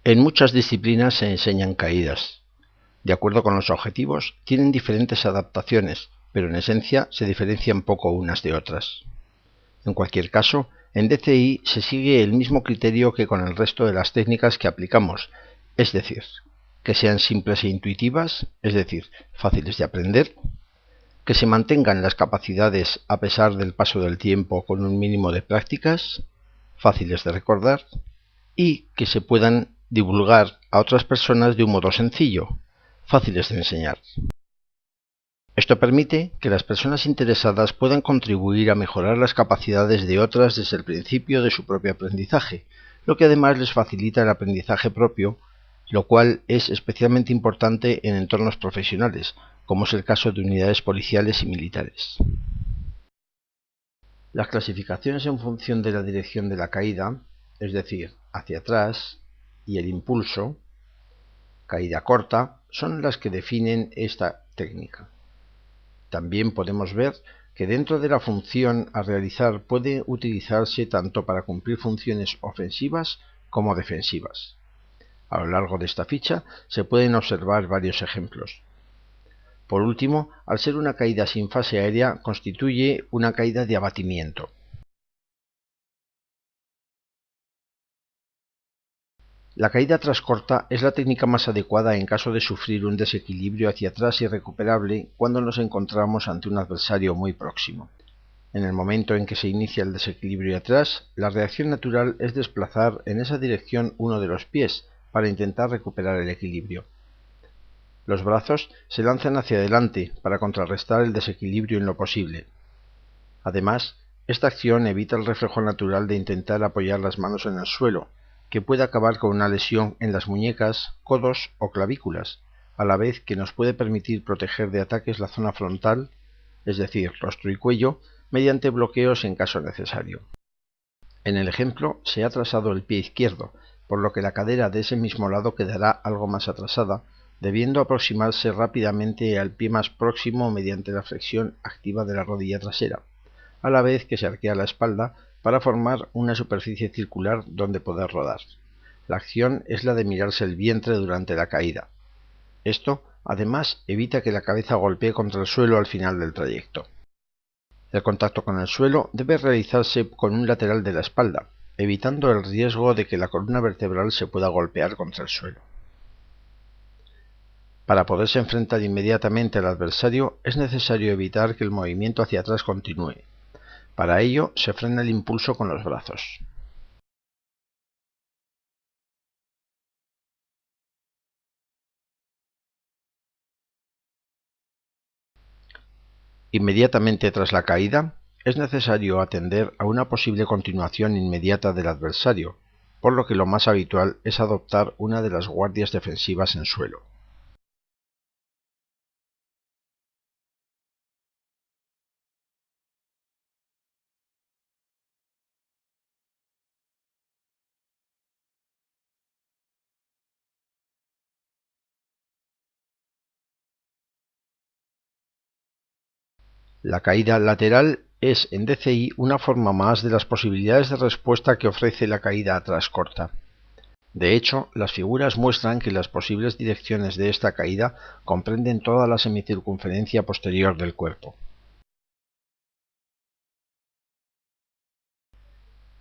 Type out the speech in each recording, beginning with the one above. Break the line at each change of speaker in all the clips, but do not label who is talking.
En muchas disciplinas se enseñan caídas. De acuerdo con los objetivos, tienen diferentes adaptaciones, pero en esencia se diferencian poco unas de otras. En cualquier caso, en DCI se sigue el mismo criterio que con el resto de las técnicas que aplicamos, es decir, que sean simples e intuitivas, es decir, fáciles de aprender, que se mantengan las capacidades a pesar del paso del tiempo con un mínimo de prácticas, fáciles de recordar, y que se puedan divulgar a otras personas de un modo sencillo, fáciles de enseñar. Esto permite que las personas interesadas puedan contribuir a mejorar las capacidades de otras desde el principio de su propio aprendizaje, lo que además les facilita el aprendizaje propio, lo cual es especialmente importante en entornos profesionales, como es el caso de unidades policiales y militares. Las clasificaciones en función de la dirección de la caída, es decir, hacia atrás, y el impulso, caída corta, son las que definen esta técnica. También podemos ver que dentro de la función a realizar puede utilizarse tanto para cumplir funciones ofensivas como defensivas. A lo largo de esta ficha se pueden observar varios ejemplos. Por último, al ser una caída sin fase aérea, constituye una caída de abatimiento. La caída trascorta es la técnica más adecuada en caso de sufrir un desequilibrio hacia atrás irrecuperable cuando nos encontramos ante un adversario muy próximo. En el momento en que se inicia el desequilibrio atrás, la reacción natural es desplazar en esa dirección uno de los pies para intentar recuperar el equilibrio. Los brazos se lanzan hacia adelante para contrarrestar el desequilibrio en lo posible. Además, esta acción evita el reflejo natural de intentar apoyar las manos en el suelo, que puede acabar con una lesión en las muñecas, codos o clavículas, a la vez que nos puede permitir proteger de ataques la zona frontal, es decir, rostro y cuello, mediante bloqueos en caso necesario. En el ejemplo se ha atrasado el pie izquierdo, por lo que la cadera de ese mismo lado quedará algo más atrasada, debiendo aproximarse rápidamente al pie más próximo mediante la flexión activa de la rodilla trasera, a la vez que se arquea la espalda para formar una superficie circular donde poder rodar. La acción es la de mirarse el vientre durante la caída. Esto, además, evita que la cabeza golpee contra el suelo al final del trayecto. El contacto con el suelo debe realizarse con un lateral de la espalda, evitando el riesgo de que la columna vertebral se pueda golpear contra el suelo. Para poderse enfrentar inmediatamente al adversario es necesario evitar que el movimiento hacia atrás continúe. Para ello se frena el impulso con los brazos. Inmediatamente tras la caída, es necesario atender a una posible continuación inmediata del adversario, por lo que lo más habitual es adoptar una de las guardias defensivas en suelo. La caída lateral es en DCI una forma más de las posibilidades de respuesta que ofrece la caída atrás corta. De hecho, las figuras muestran que las posibles direcciones de esta caída comprenden toda la semicircunferencia posterior del cuerpo.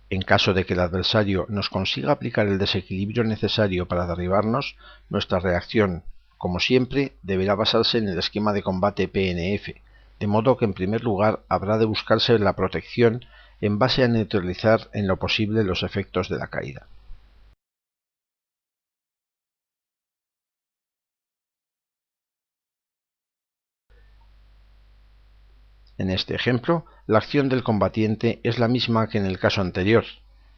En caso de que el adversario nos consiga aplicar el desequilibrio necesario para derribarnos, nuestra reacción, como siempre, deberá basarse en el esquema de combate PNF, de modo que en primer lugar habrá de buscarse la protección en base a neutralizar en lo posible los efectos de la caída. En este ejemplo, la acción del combatiente es la misma que en el caso anterior,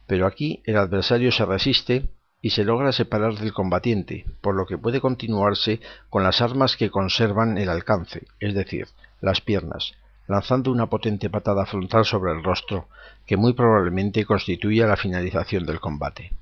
pero aquí el adversario se resiste y se logra separar del combatiente, por lo que puede continuarse con las armas que conservan el alcance, es decir, las piernas, lanzando una potente patada frontal sobre el rostro, que muy probablemente constituya la finalización del combate.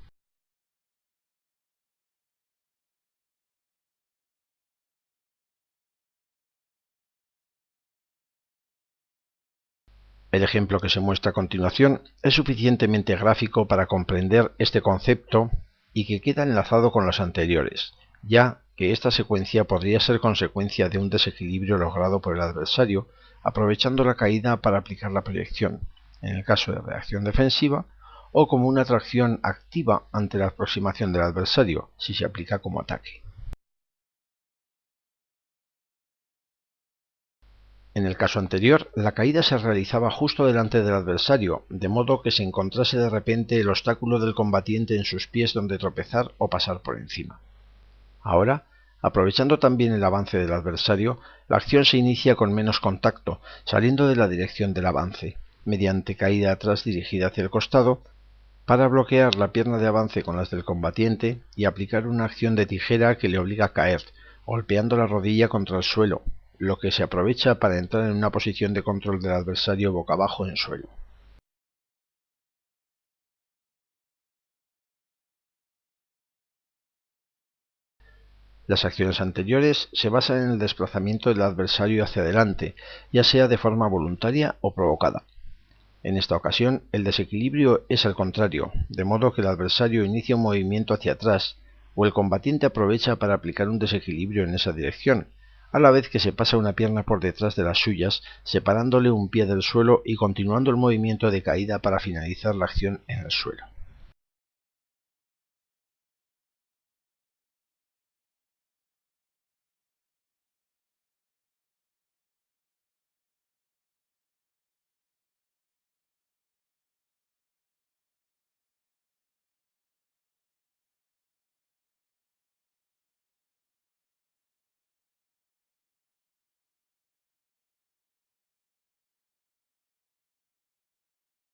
El ejemplo que se muestra a continuación es suficientemente gráfico para comprender este concepto y que queda enlazado con las anteriores, ya que esta secuencia podría ser consecuencia de un desequilibrio logrado por el adversario, aprovechando la caída para aplicar la proyección, en el caso de reacción defensiva, o como una atracción activa ante la aproximación del adversario, si se aplica como ataque. En el caso anterior, la caída se realizaba justo delante del adversario, de modo que se encontrase de repente el obstáculo del combatiente en sus pies donde tropezar o pasar por encima. Ahora, aprovechando también el avance del adversario, la acción se inicia con menos contacto, saliendo de la dirección del avance, mediante caída atrás dirigida hacia el costado, para bloquear la pierna de avance con las del combatiente y aplicar una acción de tijera que le obliga a caer, golpeando la rodilla contra el suelo, lo que se aprovecha para entrar en una posición de control del adversario boca abajo en suelo. Las acciones anteriores se basan en el desplazamiento del adversario hacia adelante, ya sea de forma voluntaria o provocada. En esta ocasión, el desequilibrio es al contrario, de modo que el adversario inicia un movimiento hacia atrás, o el combatiente aprovecha para aplicar un desequilibrio en esa dirección, a la vez que se pasa una pierna por detrás de las suyas, separándole un pie del suelo y continuando el movimiento de caída para finalizar la acción en el suelo.